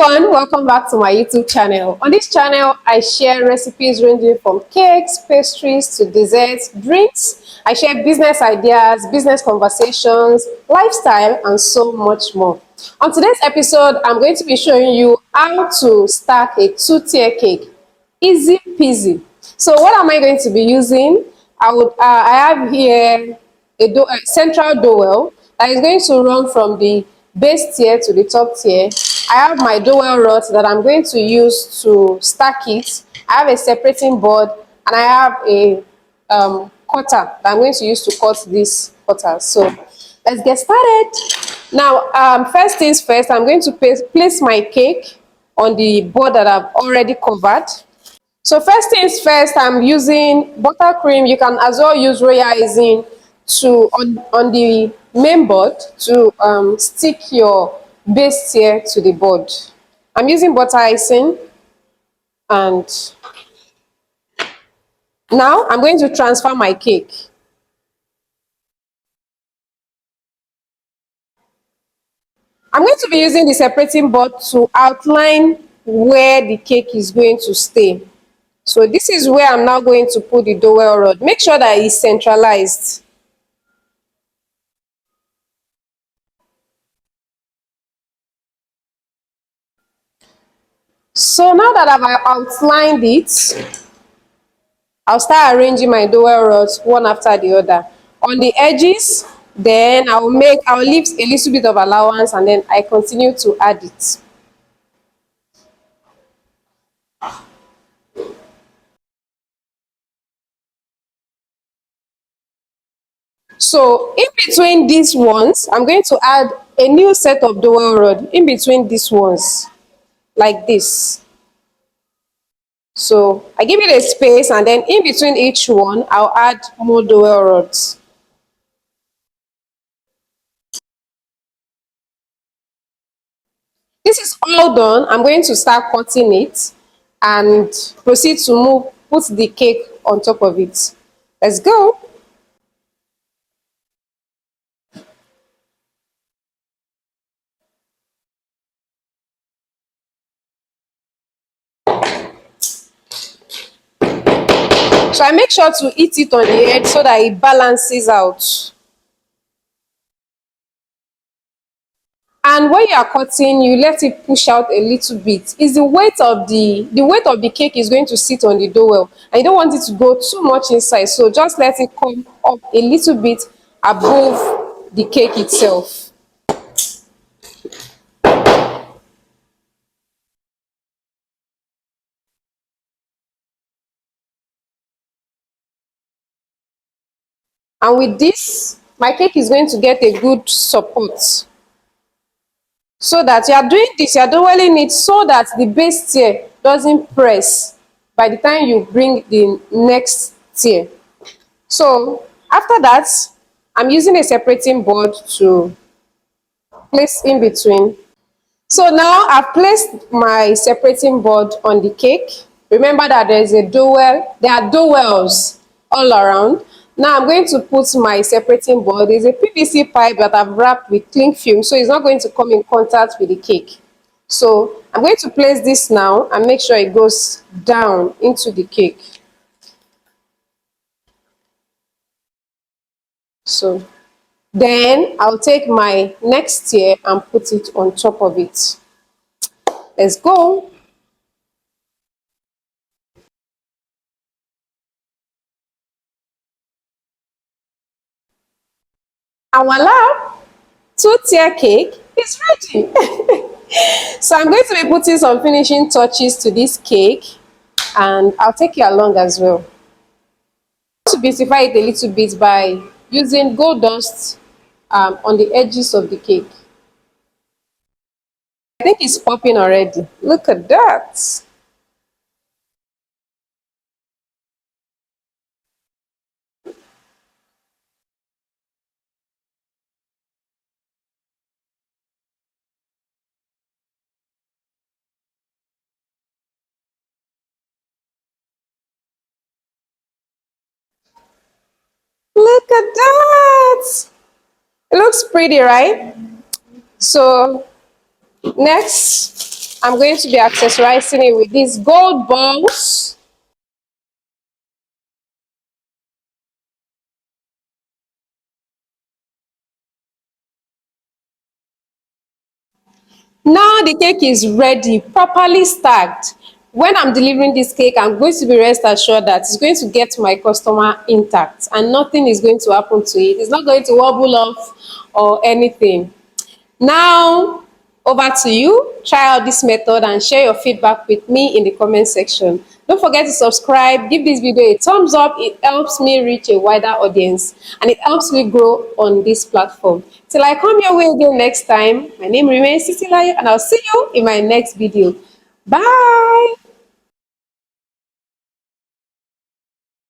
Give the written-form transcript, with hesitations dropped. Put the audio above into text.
everyone, welcome back to my YouTube channel. On this channel, I share recipes ranging from cakes, pastries to desserts, drinks. I share business ideas, business conversations, lifestyle, and so much more. On today's episode, I'm going to be showing you how to stack a two-tier cake. Easy peasy. So what am I going to be using? I have here a central dowel that is going to run from the base tier to the top tier. I have my dowel rods that I'm going to use to stack it. I have a separating board and I have a cutter that I'm going to use to cut this cutter. So let's get started. Now, first things first, I'm going to place my cake on the board that I've already covered. So first things first, I'm using buttercream. You can as well use royal icing to on the main board to stick your base tier to the board. I'm using butter icing, and now I'm going to transfer my cake. I'm going to be using the separating board to outline where the cake is going to stay. So this is where I'm now going to put the dowel rod. Make sure that it's centralized. So now that I've outlined it, I'll start arranging my dowel rods one after the other. On the edges, then I'll leave a little bit of allowance and then I continue to add it. So in between these ones, I'm going to add a new set of dowel rod in between these ones, like this. So I give it a space and then in between each one, I'll add more dowel rods. This is all done. I'm going to start cutting it and proceed to put the cake on top of it. Let's go. So I make sure to eat it on the edge so that it balances out. And when you are cutting, you let it push out a little bit. Is the weight of the cake is going to sit on the dowel, and you don't want it to go too much inside. So just let it come up a little bit above the cake itself. And with this, my cake is going to get a good support. So that you are doing this, you are doing it so that the base tier doesn't press by the time you bring the next tier. So after that, I'm using a separating board to place in between. So now I've placed my separating board on the cake. Remember that there is a dowel, there are dowels all around. Now I'm going to put my separating board. There's a PVC pipe that I've wrapped with cling film, so it's not going to come in contact with the cake. So I'm going to place this now and make sure it goes down into the cake. So then I'll take my next tier and put it on top of it. Let's go. And voila, two-tier cake is ready. So I'm going to be putting some finishing touches to this cake and I'll take you along as well. To beautify it a little bit by using gold dust on the edges of the cake. I think it's popping already. Look at that. Look at that. It looks pretty, right? So next, I'm going to be accessorizing it with these gold balls. Now the cake is ready, properly stacked. When I'm delivering this cake, I'm going to be rest assured that it's going to get to my customer intact and nothing is going to happen to it. It's not going to wobble off or anything. Now, over to you. Try out this method and share your feedback with me in the comment section. Don't forget to subscribe, give this video a thumbs up. It helps me reach a wider audience and it helps me grow on this platform. Till I come your way again next time, my name remains Titilayo and I'll see you in my next video. Bye.